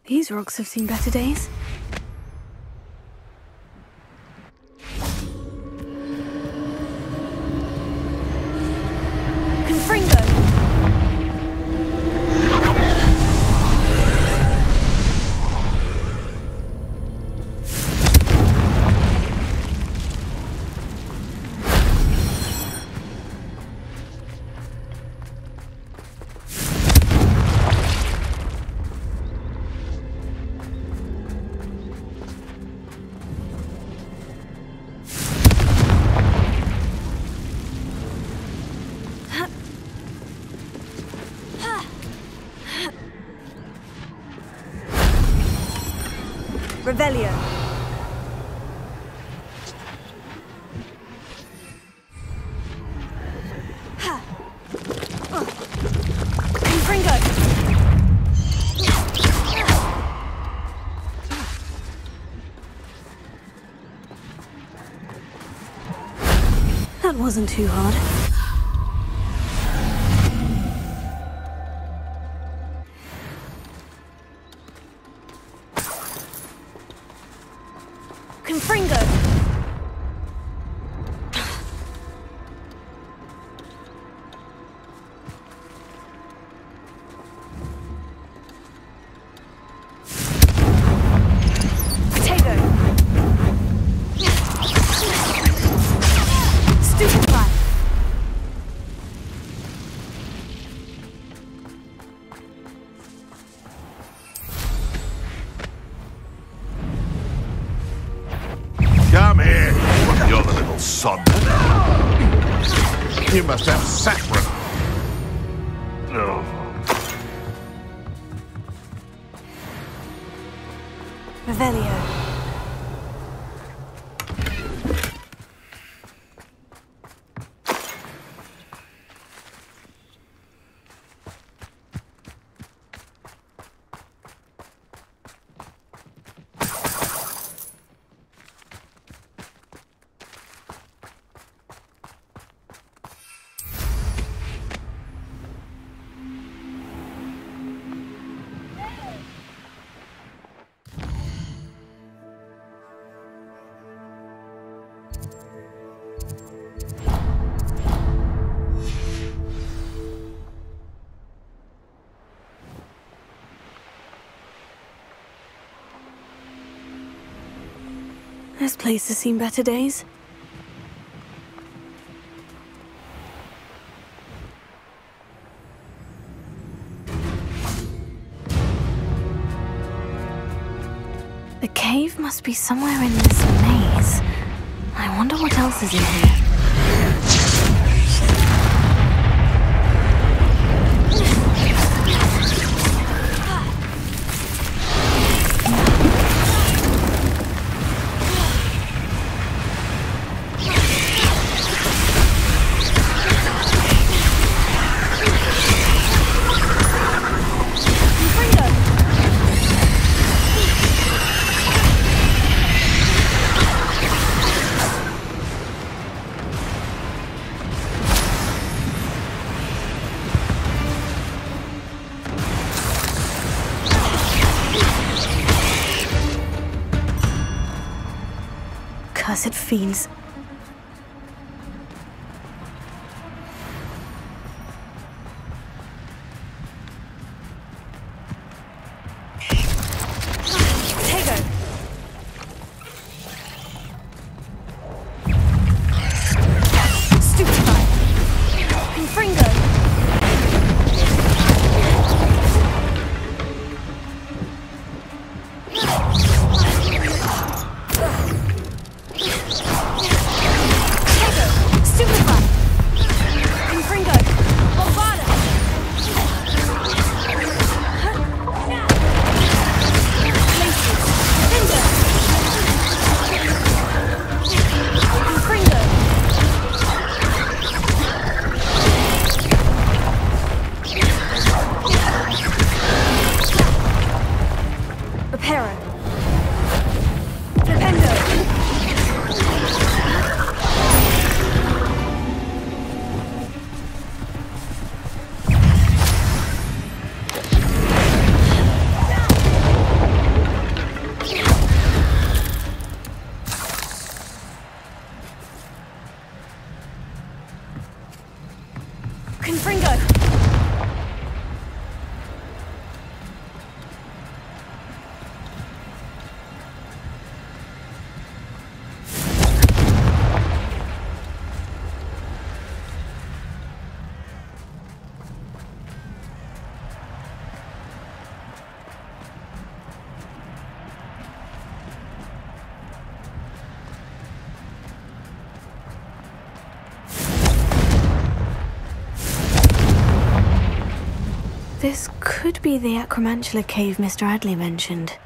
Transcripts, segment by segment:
These rocks have seen better days. Revelio. Confringo. That wasn't too hard. Confringo! Potato! Stupefy! Come here, you're the little sod. You must have saffron. Oh. Revelio. This place has seen better days. The cave must be somewhere in this maze. I wonder what else is in here. Cursed fiends. Confringo! This could be the Acromantula cave Mr. Adley mentioned.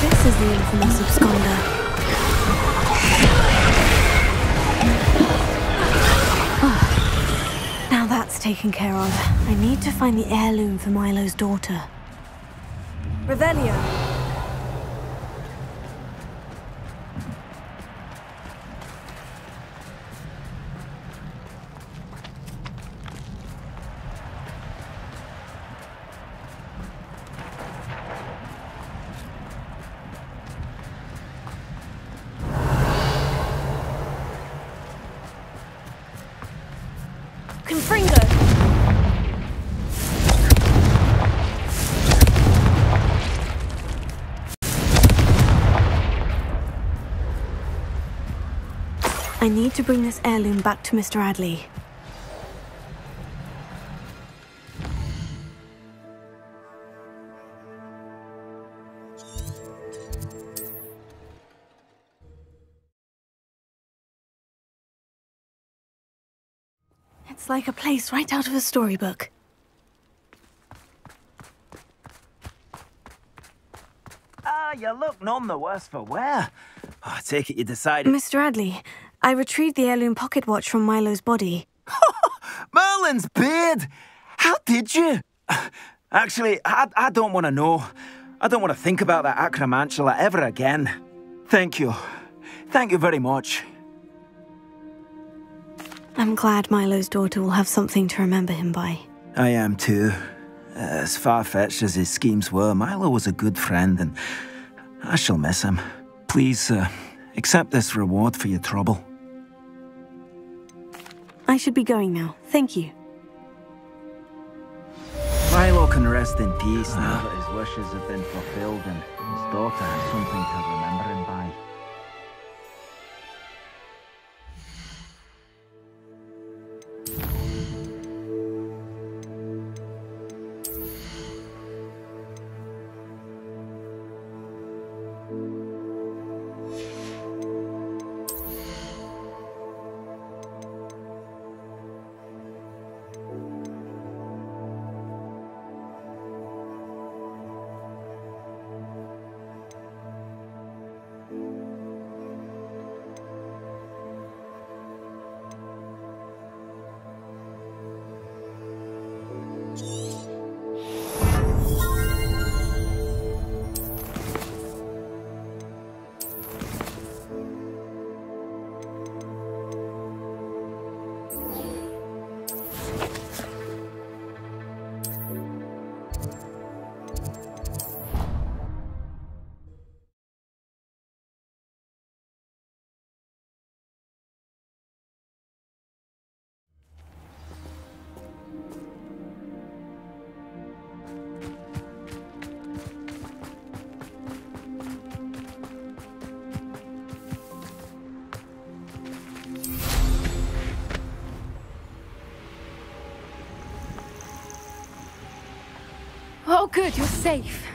This is the infamous absconder. Oh, now that's taken care of. I need to find the heirloom for Milo's daughter. Revelio. Confringo! I need to bring this heirloom back to Mr. Adley. It's like a place right out of a storybook. You look none the worse for wear. I take it you decided... Mr. Adley, I retrieved the heirloom pocket watch from Milo's body. Merlin's beard! How did you? Actually, I don't want to know. I don't want to think about that Acromantula ever again. Thank you. Thank you very much. I'm glad Milo's daughter will have something to remember him by. I am too. As far-fetched as his schemes were, Milo was a good friend, and I shall miss him. Please, accept this reward for your trouble. I should be going now. Thank you. Milo can rest in peace now that his wishes have been fulfilled and his daughter has something to remember him by. Oh, good, you're safe.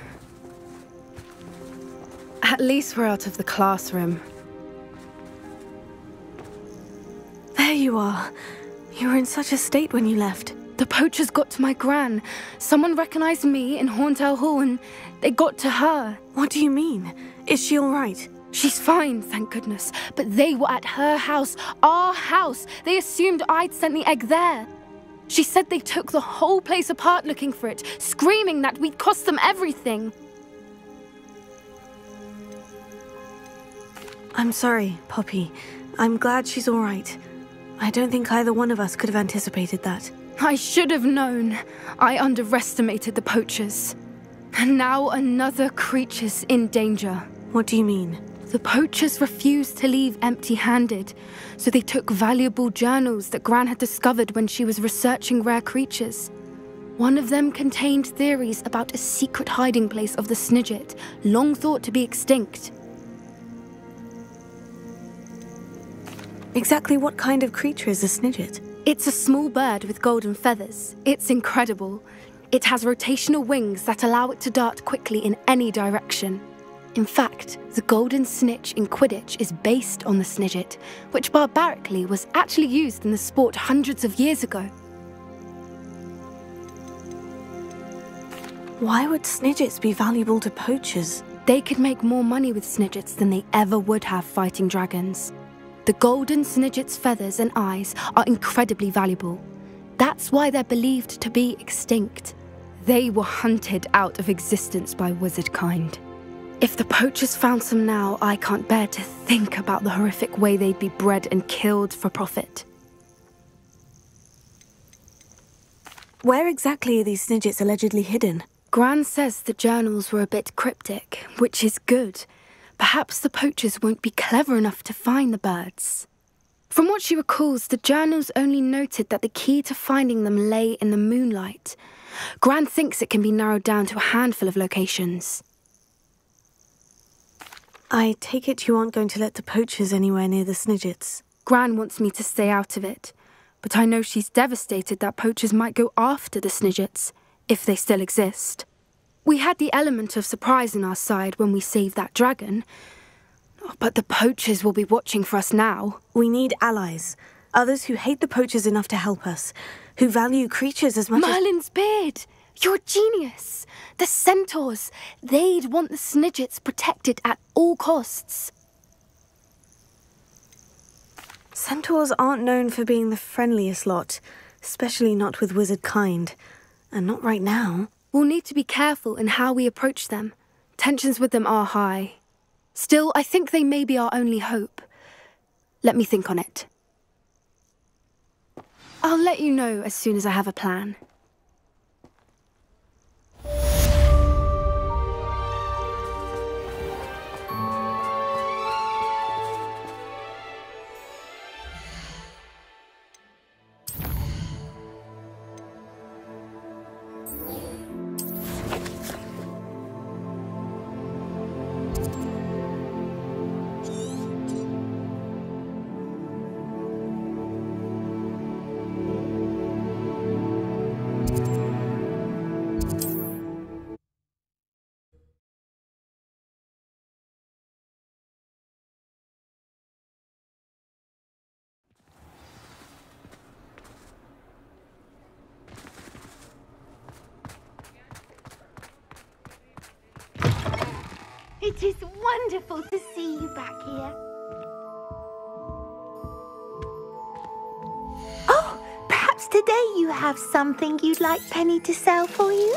At least we're out of the classroom. There you are. You were in such a state when you left. The poachers got to my gran. Someone recognized me in Horndale Hall and they got to her. What do you mean? Is she all right? She's fine, thank goodness. But they were at her house, our house. They assumed I'd sent the egg there. She said they took the whole place apart looking for it, screaming that we'd cost them everything. I'm sorry, Poppy. I'm glad she's all right. I don't think either one of us could have anticipated that. I should have known. I underestimated the poachers. And now another creature's in danger. What do you mean? The poachers refused to leave empty-handed, so they took valuable journals that Gran had discovered when she was researching rare creatures. One of them contained theories about a secret hiding place of the Snidget, long thought to be extinct. Exactly what kind of creature is a Snidget? It's a small bird with golden feathers. It's incredible. It has rotational wings that allow it to dart quickly in any direction. In fact, the golden snitch in Quidditch is based on the Snidget, which barbarically was actually used in the sport hundreds of years ago. Why would Snidgets be valuable to poachers? They could make more money with Snidgets than they ever would have fighting dragons. The golden Snidget's feathers and eyes are incredibly valuable. That's why they're believed to be extinct. They were hunted out of existence by wizard kind. If the poachers found some now, I can't bear to think about the horrific way they'd be bred and killed for profit. Where exactly are these Snidgets allegedly hidden? Gran says the journals were a bit cryptic, which is good. Perhaps the poachers won't be clever enough to find the birds. From what she recalls, the journals only noted that the key to finding them lay in the moonlight. Gran thinks it can be narrowed down to a handful of locations. I take it you aren't going to let the poachers anywhere near the Snidgets. Gran wants me to stay out of it, but I know she's devastated that poachers might go after the Snidgets, if they still exist. We had the element of surprise on our side when we saved that dragon, but the poachers will be watching for us now. We need allies, others who hate the poachers enough to help us, who value creatures as much as— Merlin's beard! You're a genius! The centaurs! They'd want the Snidgets protected at all costs. Centaurs aren't known for being the friendliest lot, especially not with wizard kind. And not right now. We'll need to be careful in how we approach them. Tensions with them are high. Still, I think they may be our only hope. Let me think on it. I'll let you know as soon as I have a plan. It is wonderful to see you back here. Oh, perhaps today you have something you'd like Penny to sell for you?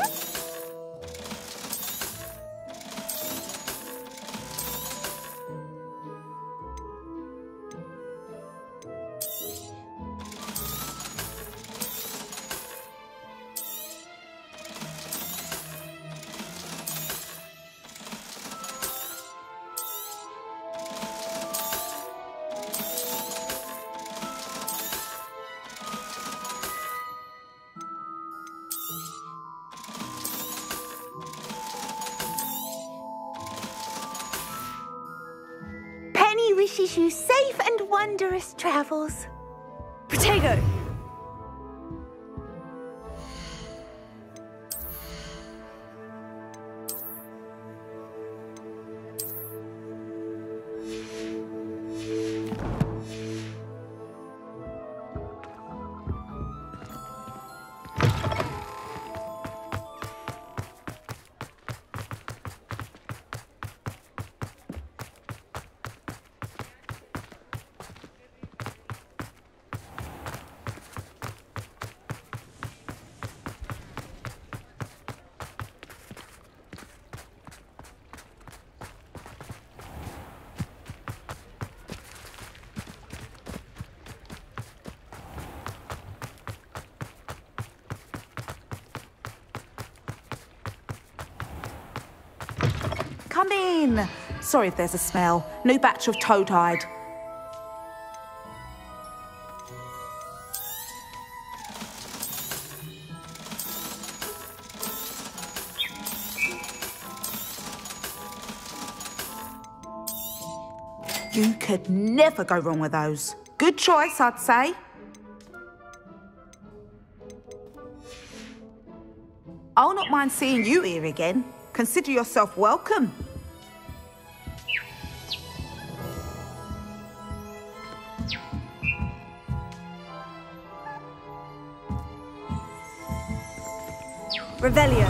Penny wishes you safe and wondrous travels. Potato! come in. Sorry if there's a smell. New batch of toad-hide. You could never go wrong with those. Good choice, I'd say. I'll not mind seeing you here again. Consider yourself welcome. Revelio.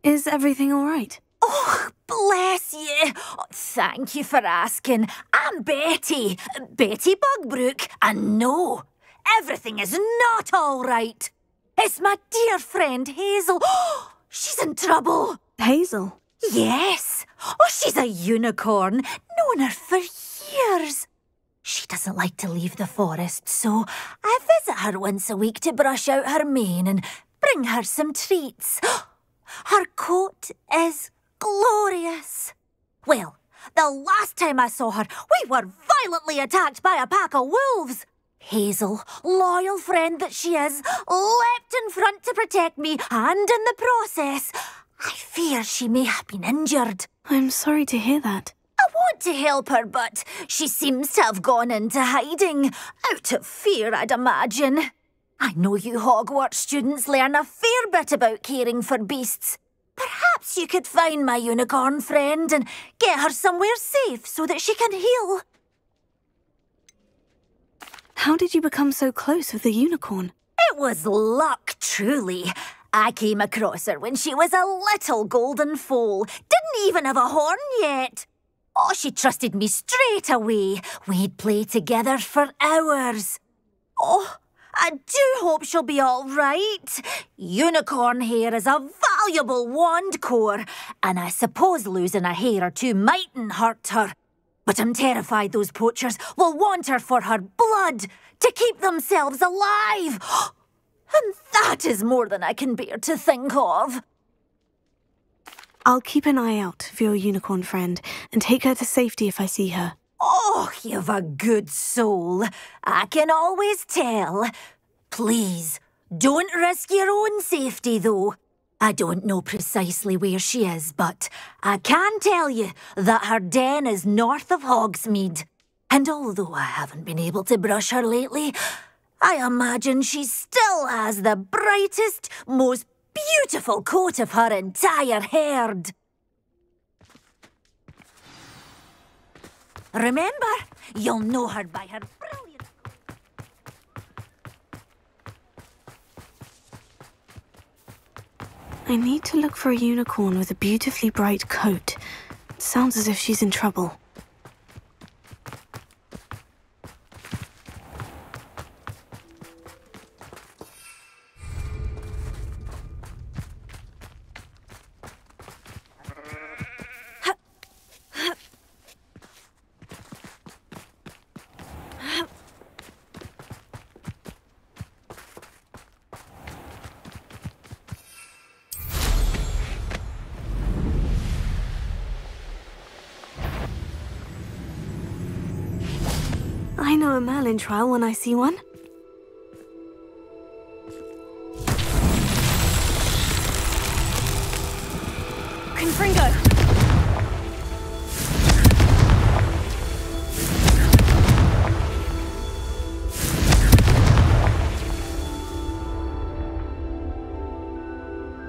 Is everything all right? Oh, bless you. Oh, thank you for asking. I'm Betty. Betty Bugbrook. And no, everything is not all right. It's my dear friend Hazel. Oh, she's in trouble. Hazel? Yes. Oh, she's a unicorn. Known her for years. She doesn't like to leave the forest, so I visit her once a week to brush out her mane and bring her some treats. Her coat is glorious. Well, the last time I saw her, we were violently attacked by a pack of wolves. Hazel, loyal friend that she is, leapt in front to protect me, and in the process, I fear she may have been injured. I'm sorry to hear that. I want to help her, but she seems to have gone into hiding. Out of fear, I'd imagine. I know you Hogwarts students learn a fair bit about caring for beasts. Perhaps you could find my unicorn friend and get her somewhere safe so that she can heal. How did you become so close with the unicorn? It was luck, truly. I came across her when she was a little golden foal. Didn't even have a horn yet. Oh, she trusted me straight away. We'd play together for hours. Oh, I do hope she'll be all right. Unicorn hair is a valuable wand core, and I suppose losing a hair or two mightn't hurt her. But I'm terrified those poachers will want her for her blood to keep themselves alive. And that is more than I can bear to think of. I'll keep an eye out for your unicorn friend and take her to safety if I see her. Oh, you've a good soul. I can always tell. Please, don't risk your own safety, though. I don't know precisely where she is, but I can tell you that her den is north of Hogsmeade. And although I haven't been able to brush her lately, I imagine she still has the brightest, most beautiful coat of her entire herd. Remember, you'll know her by her brilliant... I need to look for a unicorn with a beautifully bright coat. It sounds as if she's in trouble. I know a Merlin trial when I see one. Confringo!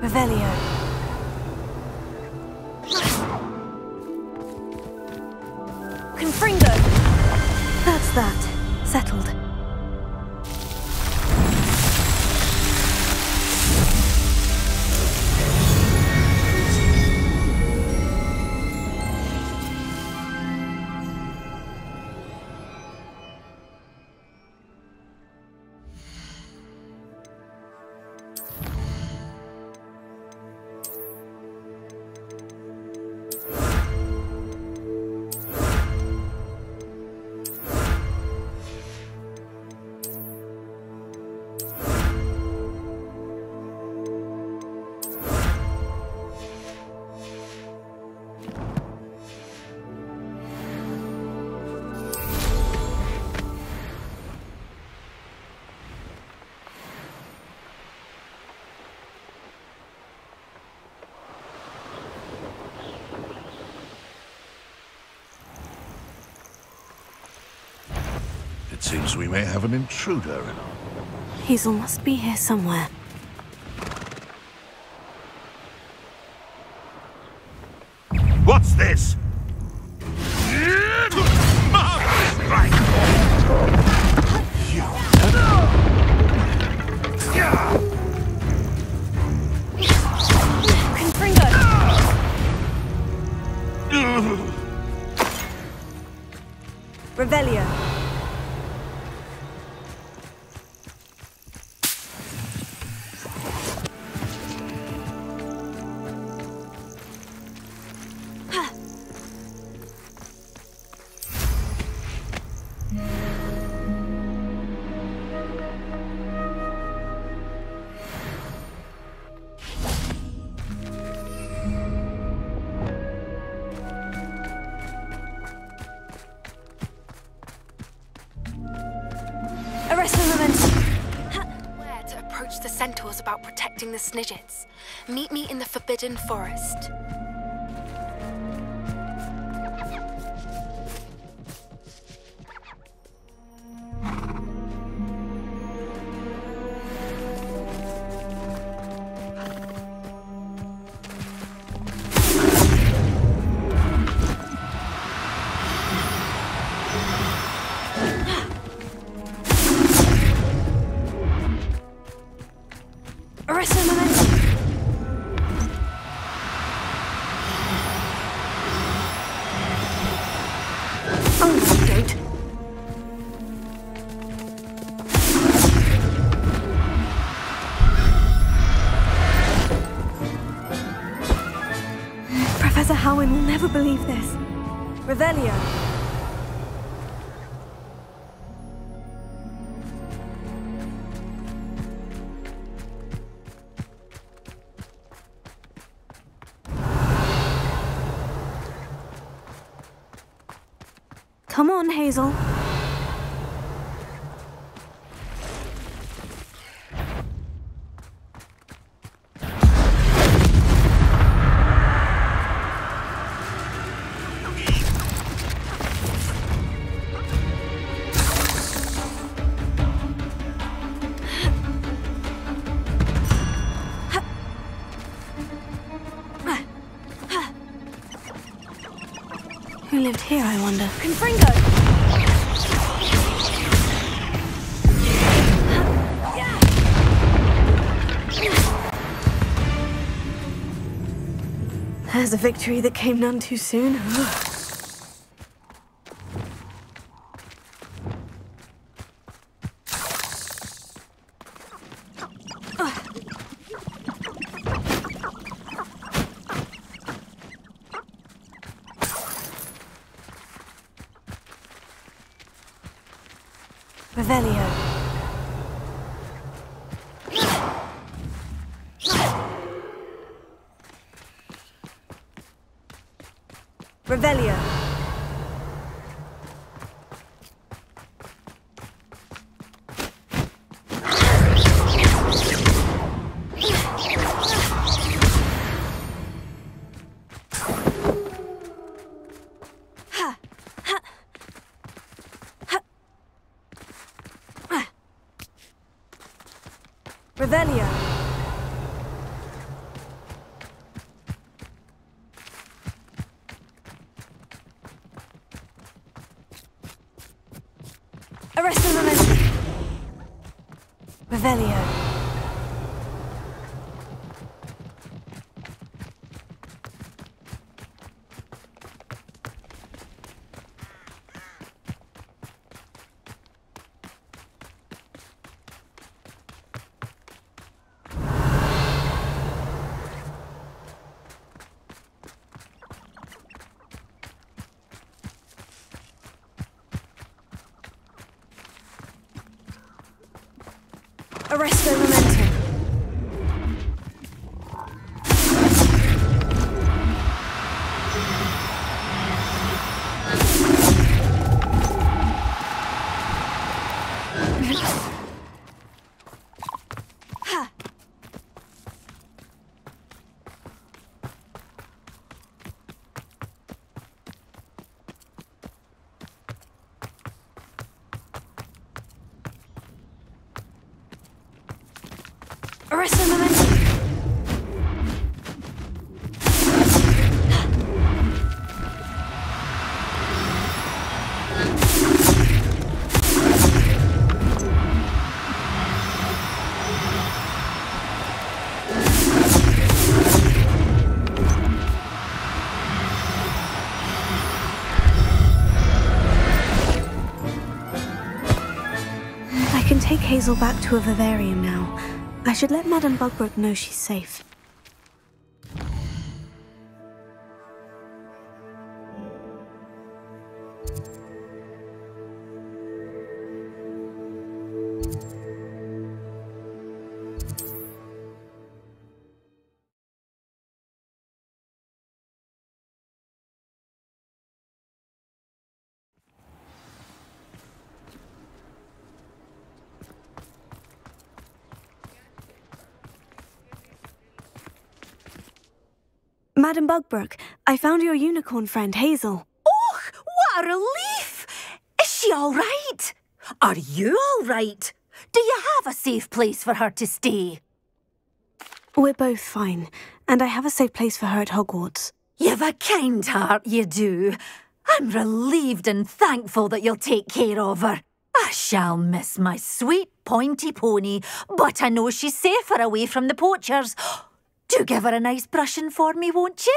Revelio. Confringo! That's that. Settled. Seems we may have an intruder in our... Hazel must be here somewhere. What's this? Marvelous strike! Confringo! Revelio. Where to approach the centaurs about protecting the Snidgets. Meet me in the Forbidden Forest. Professor Howin will never believe this. Revelio. Come on, Hazel. Who lived here, I wonder? Confringo! There's a victory that came none too soon. Revelio. Revelio. Revelio. Arrest the momentum. Revelio. Arresto momentum. take Hazel back to a vivarium now. I should let Madame Bugbrook know she's safe. Madame Bugbrook, I found your unicorn friend, Hazel. Oh, what a relief! Is she all right? Are you all right? Do you have a safe place for her to stay? We're both fine, and I have a safe place for her at Hogwarts. You've a kind heart, you do. I'm relieved and thankful that you'll take care of her. I shall miss my sweet pointy pony, but I know she's safer away from the poachers. Do give her a nice brushing for me, won't you?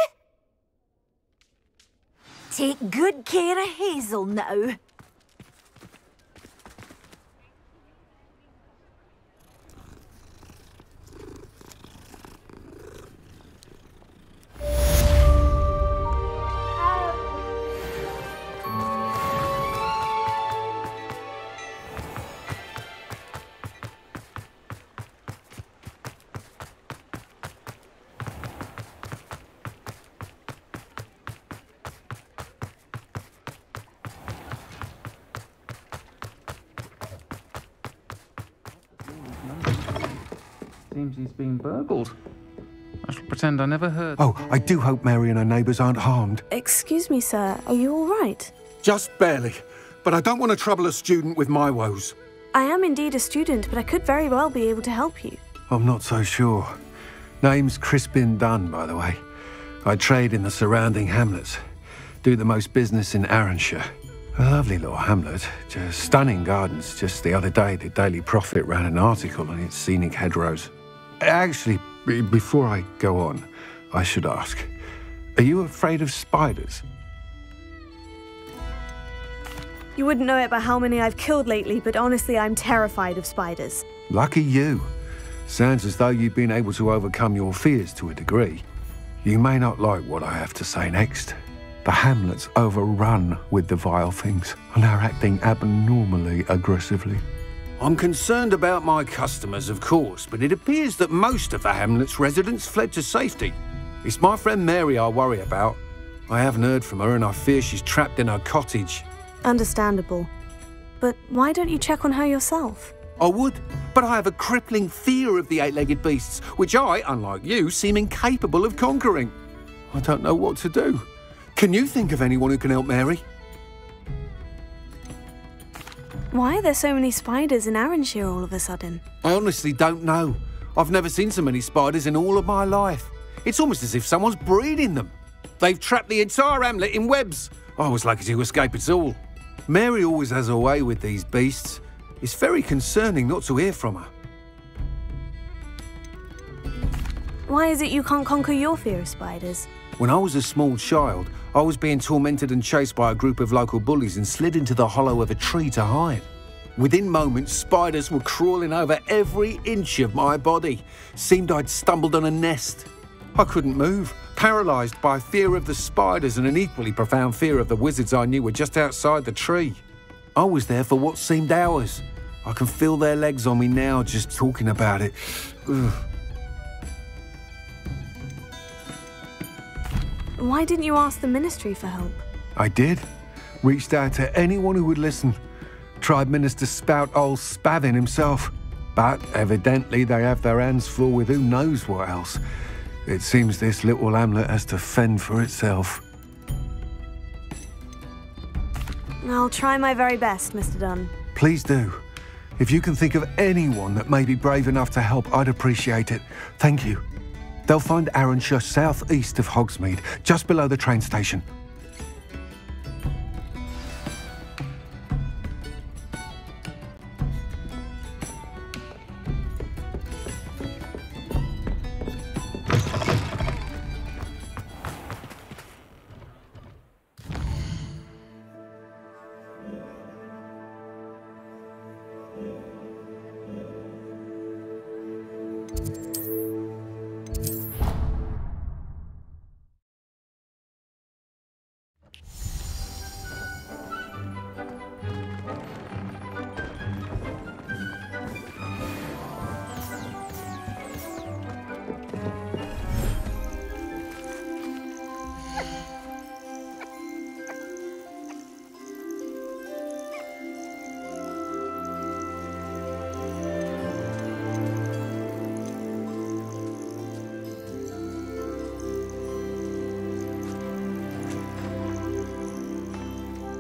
Take good care of Hazel now. Seems he's been burgled. I shall pretend I never heard. Oh, I do hope Mary and her neighbours aren't harmed. Excuse me, sir. Are you all right? Just barely. But I don't want to trouble a student with my woes. I am indeed a student, but I could very well be able to help you. I'm not so sure. Name's Crispin Dunn, by the way. I trade in the surrounding hamlets. Do the most business in Arranshire. A lovely little hamlet. Just stunning gardens. Just the other day, the Daily Prophet ran an article on its scenic hedgerows. Actually, before I go on, I should ask, are you afraid of spiders? You wouldn't know it by how many I've killed lately, but honestly, I'm terrified of spiders. Lucky you. Sounds as though you've been able to overcome your fears to a degree. You may not like what I have to say next. The hamlet's overrun with the vile things, and they're acting abnormally aggressively. I'm concerned about my customers, of course, but it appears that most of the hamlet's residents fled to safety. It's my friend Mary I worry about. I haven't heard from her, and I fear she's trapped in her cottage. Understandable. But why don't you check on her yourself? I would, but I have a crippling fear of the eight-legged beasts, which I, unlike you, seem incapable of conquering. I don't know what to do. Can you think of anyone who can help Mary? Why are there so many spiders in Arranshire all of a sudden? I honestly don't know. I've never seen so many spiders in all of my life. It's almost as if someone's breeding them. They've trapped the entire hamlet in webs. I was lucky to escape it all. Mary always has a way with these beasts. It's very concerning not to hear from her. Why is it you can't conquer your fear of spiders? When I was a small child, I was being tormented and chased by a group of local bullies and slid into the hollow of a tree to hide. Within moments, spiders were crawling over every inch of my body. Seemed I'd stumbled on a nest. I couldn't move, paralysed by fear of the spiders and an equally profound fear of the wizards I knew were just outside the tree. I was there for what seemed hours. I can feel their legs on me now just talking about it. Ugh. Why didn't you ask the ministry for help? I did. Reached out to anyone who would listen. Tried Minister Spout old Spavin himself. But evidently they have their hands full with who knows what else. It seems this little hamlet has to fend for itself. I'll try my very best, Mr. Dunn. Please do. If you can think of anyone that may be brave enough to help, I'd appreciate it. Thank you. They'll find Arranshire southeast of Hogsmeade, just below the train station.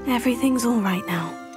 Everything's all right now.